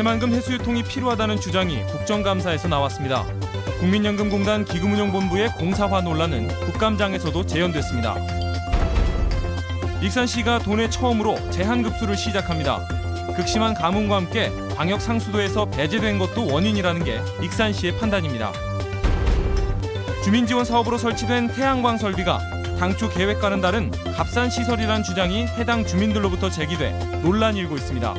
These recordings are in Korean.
새만금 해수유통이 필요하다는 주장이 국정감사에서 나왔습니다. 국민연금공단 기금운용본부의 공사화 논란은 국감장에서도 재연됐습니다. 익산시가 도내 처음으로 제한급수를 시작합니다. 극심한 가뭄과 함께 방역 상수도에서 배제된 것도 원인이라는 게 익산시의 판단입니다. 주민지원 사업으로 설치된 태양광 설비가 당초 계획과는 다른 값싼 시설이란 주장이 해당 주민들로부터 제기돼 논란이 일고 있습니다.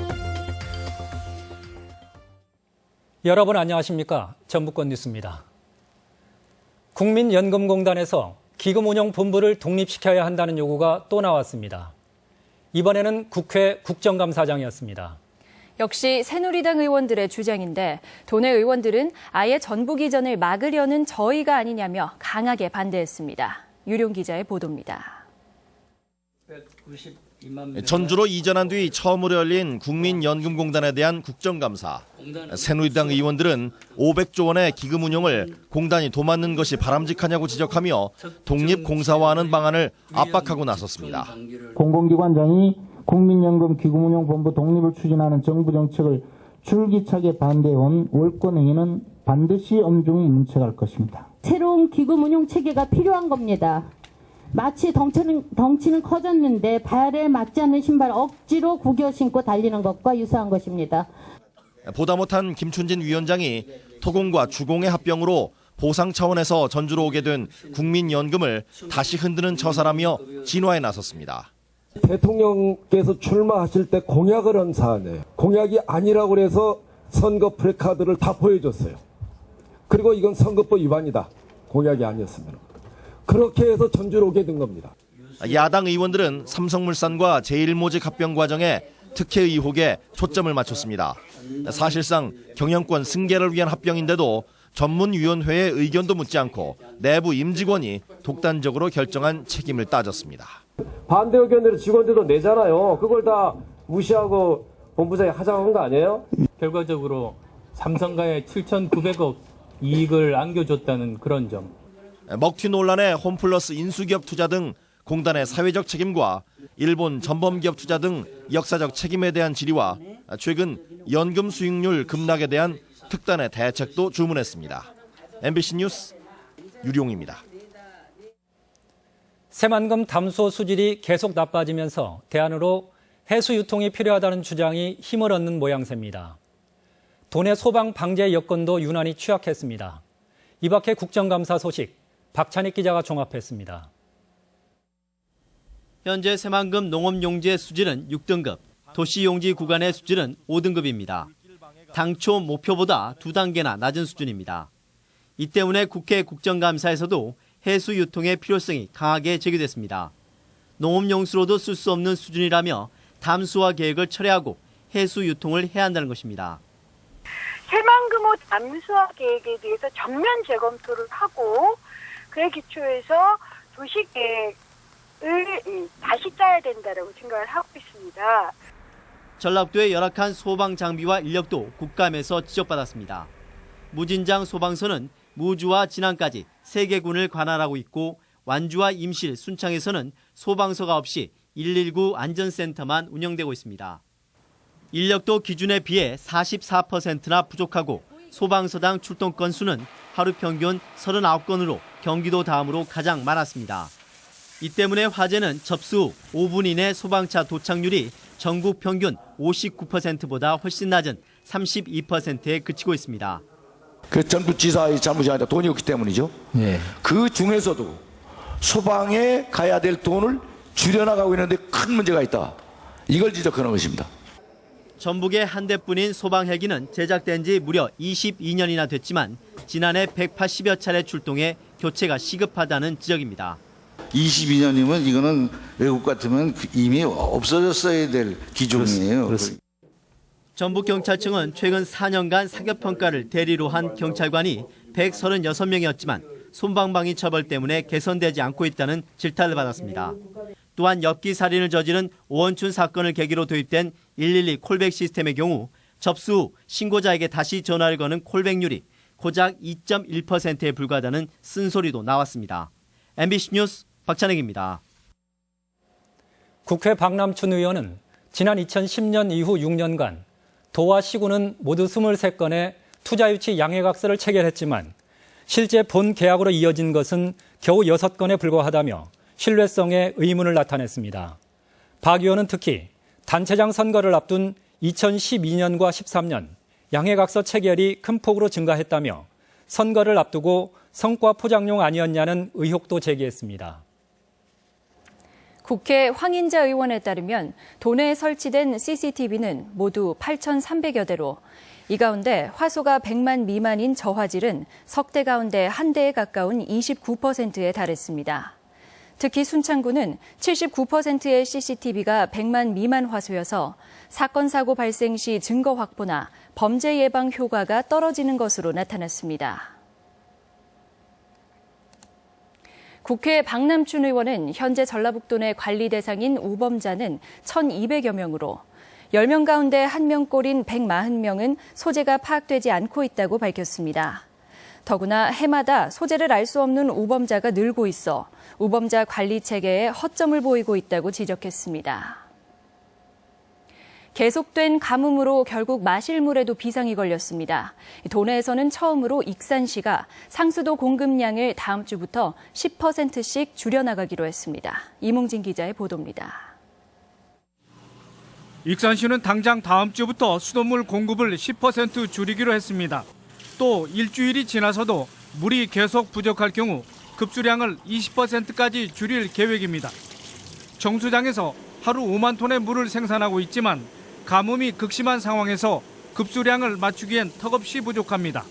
여러분 안녕하십니까? 전북권 뉴스입니다. 국민연금공단에서 기금운용본부를 독립시켜야 한다는 요구가 또 나왔습니다. 이번에는 국회 국정감사장이었습니다. 역시 새누리당 의원들의 주장인데 도내 의원들은 아예 전북 이전을 막으려는 저의가 아니냐며 강하게 반대했습니다. 유룡 기자의 보도입니다. 전주로 이전한 뒤 처음으로 열린 국민연금공단에 대한 국정감사. 새누리당 의원들은 500조 원의 기금 운용을 공단이 도맡는 것이 바람직하냐고 지적하며 독립공사화하는 방안을 압박하고 나섰습니다. 공공기관장이 국민연금 기금운용본부 독립을 추진하는 정부 정책을 줄기차게 반대해온 월권행위는 반드시 엄중히 문책할 것입니다. 새로운 기금운용 체계가 필요한 겁니다. 마치 덩치는 커졌는데 발에 맞지 않는 신발 억지로 구겨 신고 달리는 것과 유사한 것입니다. 보다 못한 김춘진 위원장이 토공과 주공의 합병으로 보상 차원에서 전주로 오게 된 국민연금을 다시 흔드는 처사라며 진화에 나섰습니다. 대통령께서 출마하실 때 공약을 한 사안이에요. 공약이 아니라고 해서 선거 프레카드를 다 보여줬어요. 그리고 이건 선거법 위반이다. 공약이 아니었으면. 그렇게 해서 전주로 오게 된 겁니다. 야당 의원들은 삼성물산과 제일모직 합병 과정에 특혜 의혹에 초점을 맞췄습니다. 사실상 경영권 승계를 위한 합병인데도 전문위원회의 의견도 묻지 않고 내부 임직원이 독단적으로 결정한 책임을 따졌습니다. 반대 의견들을 직원들도 내잖아요. 그걸 다 무시하고 본부장이 하자고 한 거 아니에요? 결과적으로 삼성가에 7,900억 이익을 안겨줬다는 그런 점. 먹튀 논란의 홈플러스 인수기업 투자 등 공단의 사회적 책임과 일본 전범기업 투자 등 역사적 책임에 대한 질의와 최근 연금 수익률 급락에 대한 특단의 대책도 주문했습니다. MBC 뉴스 유룡입니다. 새만금 담수호 수질이 계속 나빠지면서 대안으로 해수 유통이 필요하다는 주장이 힘을 얻는 모양새입니다. 도내 소방 방제 여건도 유난히 취약했습니다. 이 밖에 국정감사 소식 박찬익 기자가 종합했습니다. 현재 새만금 농업용지의 수질은 6등급, 도시용지 구간의 수질은 5등급입니다. 당초 목표보다 2단계나 낮은 수준입니다. 이 때문에 국회 국정감사에서도 해수 유통의 필요성이 강하게 제기됐습니다. 농업용수로도 쓸 수 없는 수준이라며 담수화 계획을 철회하고 해수 유통을 해야 한다는 것입니다. 새만금호 담수화 계획에 대해서 전면 재검토를 하고 그에 기초해서 도시계획을 다시 짜야 된다고 생각을 하고 있습니다. 전라도의 열악한 소방 장비와 인력도 국감에서 지적받았습니다. 무진장 소방서는 무주와 진안까지 3개 군을 관할하고 있고 완주와 임실, 순창에서는 소방서가 없이 119 안전센터만 운영되고 있습니다. 인력도 기준에 비해 44%나 부족하고 소방서당 출동 건수는 하루 평균 39건으로 경기도 다음으로 가장 많았습니다. 이 때문에 화재는 접수 후 5분 이내 소방차 도착률이 전국 평균 59%보다 훨씬 낮은 32%에 그치고 있습니다. 그 전부지사의 잘못이 아니라 돈이 없기 때문이죠. 네. 그 중에서도 소방에 가야 될 돈을 줄여나가고 있는데 큰 문제가 있다. 이걸 지적하는 것입니다. 전북의 한 대뿐인 소방헬기는 제작된 지 무려 22년이나 됐지만 지난해 180여 차례 출동해 교체가 시급하다는 지적입니다. 22년이면 이거는 외국 같으면 이미 없어졌어야 될 기종이에요. 그렇습니다. 전북경찰청은 최근 4년간 사격평가를 대리로 한 경찰관이 136명이었지만 솜방망이 처벌 때문에 개선되지 않고 있다는 질타를 받았습니다. 또한 엽기 살인을 저지른 오원춘 사건을 계기로 도입된 112 콜백 시스템의 경우 접수 후 신고자에게 다시 전화를 거는 콜백률이 고작 2.1%에 불과하다는 쓴소리도 나왔습니다. MBC 뉴스 박찬익입니다. 국회 박남춘 의원은 지난 2010년 이후 6년간 도와 시군은 모두 23건의 투자유치 양해각서를 체결했지만 실제 본 계약으로 이어진 것은 겨우 6건에 불과하다며 신뢰성에 의문을 나타냈습니다. 박 의원은 특히 단체장 선거를 앞둔 2012년과 13년 양해각서 체결이 큰 폭으로 증가했다며 선거를 앞두고 성과 포장용 아니었냐는 의혹도 제기했습니다. 국회 황인자 의원에 따르면 도내에 설치된 CCTV는 모두 8,300여 대로 이 가운데 화소가 100만 미만인 저화질은 석 대 가운데 한 대에 가까운 29%에 달했습니다. 특히 순창구는 79%의 CCTV가 100만 미만 화소여서 사건 사고 발생 시 증거 확보나 범죄 예방 효과가 떨어지는 것으로 나타났습니다. 국회 박남춘 의원은 현재 전라북도 내 관리 대상인 우범자는 1,200여 명으로 10명 가운데 1명꼴인 140명은 소재가 파악되지 않고 있다고 밝혔습니다. 더구나 해마다 소재를 알 수 없는 우범자가 늘고 있어 우범자 관리 체계에 허점을 보이고 있다고 지적했습니다. 계속된 가뭄으로 결국 마실 물에도 비상이 걸렸습니다. 도내에서는 처음으로 익산시가 상수도 공급량을 다음 주부터 10%씩 줄여나가기로 했습니다. 이몽진 기자의 보도입니다. 익산시는 당장 다음 주부터 수돗물 공급을 10% 줄이기로 했습니다. 또 일주일이 지나서도 물이 계속 부족할 경우 급수량을 20%까지 줄일 계획입니다. 정수장에서 하루 5만 톤의 물을 생산하고 있지만 가뭄이 극심한 상황에서 급수량을 맞추기엔 턱없이 부족합니다.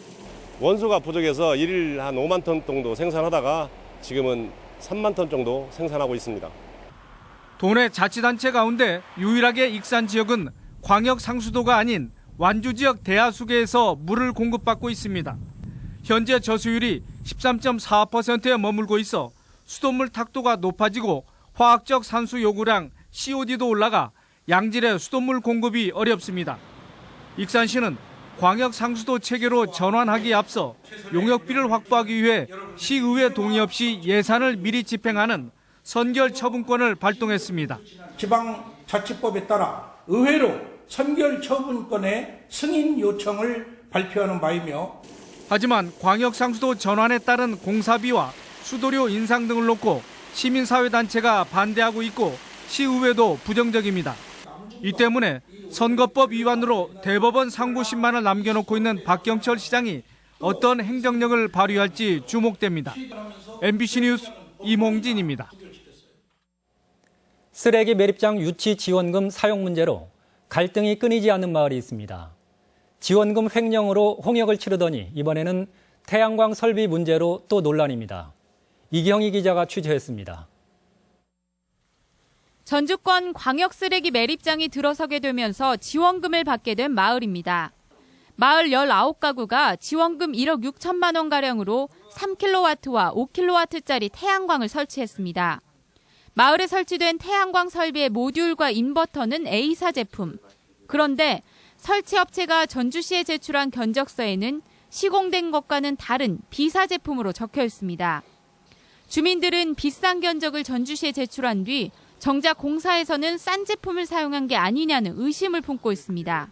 원수가 부족해서 일일 한 5만 톤 정도 생산하다가 지금은 3만 톤 정도 생산하고 있습니다. 도내 자치단체 가운데 유일하게 익산 지역은 광역 상수도가 아닌 완주 지역 대하수계에서 물을 공급받고 있습니다. 현재 저수율이 13.4%에 머물고 있어 수돗물 탁도가 높아지고 화학적 산수 요구량 COD도 올라가 양질의 수돗물 공급이 어렵습니다. 익산시는 광역 상수도 체계로 전환하기에 앞서 용역비를 확보하기 위해 시의회 동의 없이 예산을 미리 집행하는 선결 처분권을 발동했습니다. 지방자치법에 따라 의회로 선결 처분권의 승인 요청을 발표하는 바이며 하지만 광역상수도 전환에 따른 공사비와 수도료 인상 등을 놓고 시민사회단체가 반대하고 있고 시의회도 부정적입니다. 이 때문에 선거법 위반으로 대법원 상고심만을 남겨놓고 있는 박경철 시장이 어떤 행정력을 발휘할지 주목됩니다. MBC 뉴스 이몽진입니다. 쓰레기 매립장 유치 지원금 사용 문제로 갈등이 끊이지 않는 마을이 있습니다. 지원금 횡령으로 홍역을 치르더니 이번에는 태양광 설비 문제로 또 논란입니다. 이경희 기자가 취재했습니다. 전주권 광역 쓰레기 매립장이 들어서게 되면서 지원금을 받게 된 마을입니다. 마을 19가구가 지원금 1억 6천만 원가량으로 3kW와 5kW짜리 태양광을 설치했습니다. 마을에 설치된 태양광 설비의 모듈과 인버터는 A사 제품. 그런데 설치업체가 전주시에 제출한 견적서에는 시공된 것과는 다른 B사 제품으로 적혀 있습니다. 주민들은 비싼 견적을 전주시에 제출한 뒤 정작 공사에서는 싼 제품을 사용한 게 아니냐는 의심을 품고 있습니다.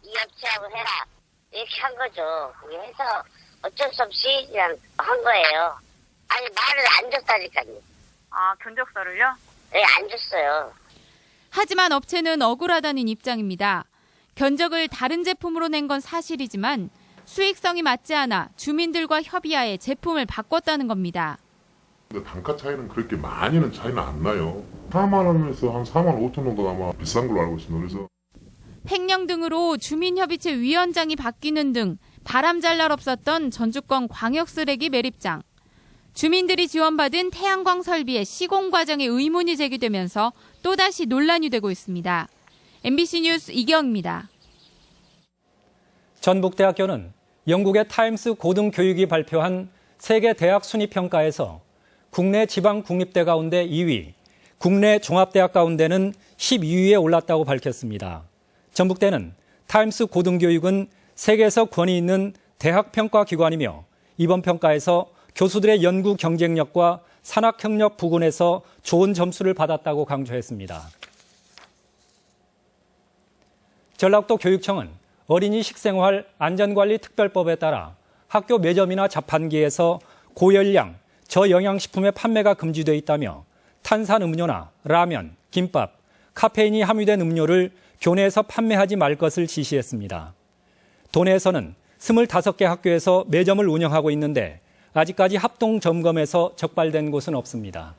이 업체하고 해라 이렇게 한 거죠. 그래서 어쩔 수 없이 그냥 한 거예요. 아니 말을 안 줬다니까요. 아, 견적서를요? 네, 안 줬어요. 하지만 업체는 억울하다는 입장입니다. 견적을 다른 제품으로 낸 건 사실이지만 수익성이 맞지 않아 주민들과 협의하에 제품을 바꿨다는 겁니다. 단가 차이는 그렇게 많이는 차이는 안 나요. 4만 원에서 한 4만 5천 정도 아마 비싼 걸로 알고 있습니다. 그래서 횡령 등으로 주민협의체 위원장이 바뀌는 등 바람잘 날 없었던 전주권 광역쓰레기 매립장. 주민들이 지원받은 태양광 설비의 시공 과정에 의문이 제기되면서 또다시 논란이 되고 있습니다. MBC 뉴스 이경입니다. 전북대학교는 영국의 타임스 고등교육이 발표한 세계 대학 순위 평가에서 국내 지방 국립대 가운데 2위, 국내 종합대학 가운데는 12위에 올랐다고 밝혔습니다. 전북대는 타임스 고등교육은 세계에서 권위 있는 대학 평가 기관이며 이번 평가에서 교수들의 연구 경쟁력과 산학협력 부분에서 좋은 점수를 받았다고 강조했습니다. 전라북도 교육청은 어린이 식생활 안전관리 특별법에 따라 학교 매점이나 자판기에서 고열량, 저영양식품의 판매가 금지되어 있다며 탄산음료나 라면, 김밥, 카페인이 함유된 음료를 교내에서 판매하지 말 것을 지시했습니다. 도내에서는 25개 학교에서 매점을 운영하고 있는데 아직까지 합동 점검에서 적발된 곳은 없습니다.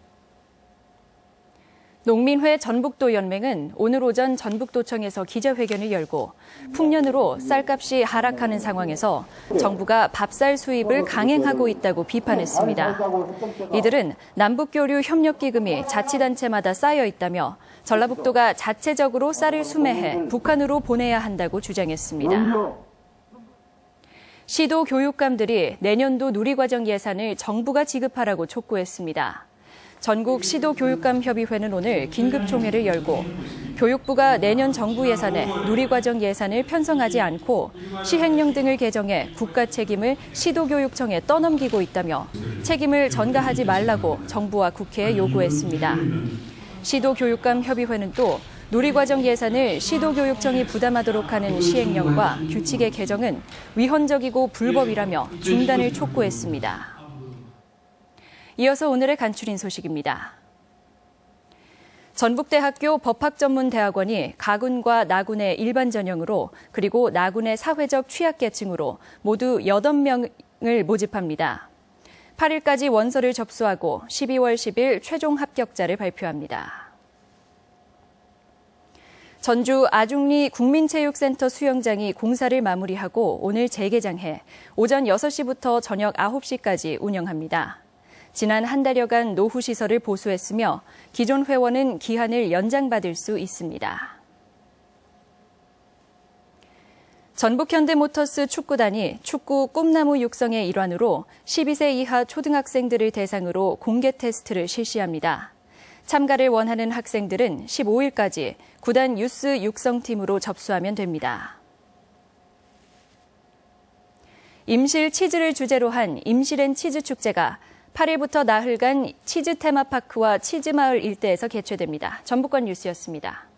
농민회 전북도 연맹은 오늘 오전 전북도청에서 기자회견을 열고 풍년으로 쌀값이 하락하는 상황에서 정부가 밥쌀 수입을 강행하고 있다고 비판했습니다. 이들은 남북교류 협력기금이 자치단체마다 쌓여 있다며 전라북도가 자체적으로 쌀을 수매해 북한으로 보내야 한다고 주장했습니다. 시도 교육감들이 내년도 누리과정 예산을 정부가 지급하라고 촉구했습니다. 전국 시도교육감협의회는 오늘 긴급총회를 열고 교육부가 내년 정부 예산에 누리과정 예산을 편성하지 않고 시행령 등을 개정해 국가 책임을 시도교육청에 떠넘기고 있다며 책임을 전가하지 말라고 정부와 국회에 요구했습니다. 시도교육감협의회는 또 누리과정 예산을 시도교육청이 부담하도록 하는 시행령과 규칙의 개정은 위헌적이고 불법이라며 중단을 촉구했습니다. 이어서 오늘의 간추린 소식입니다. 전북대학교 법학전문대학원이 가군과 나군의 일반 전형으로 그리고 나군의 사회적 취약계층으로 모두 8명을 모집합니다. 8일까지 원서를 접수하고 12월 10일 최종 합격자를 발표합니다. 전주 아중리 국민체육센터 수영장이 공사를 마무리하고 오늘 재개장해 오전 6시부터 저녁 9시까지 운영합니다. 지난 한 달여간 노후시설을 보수했으며 기존 회원은 기한을 연장받을 수 있습니다. 전북현대모터스 축구단이 축구 꿈나무 육성의 일환으로 12세 이하 초등학생들을 대상으로 공개 테스트를 실시합니다. 참가를 원하는 학생들은 15일까지 구단 유스 육성팀으로 접수하면 됩니다. 임실 치즈를 주제로 한 임실앤 치즈축제가 8일부터 나흘간 치즈 테마파크와 치즈마을 일대에서 개최됩니다. 전북권 뉴스였습니다.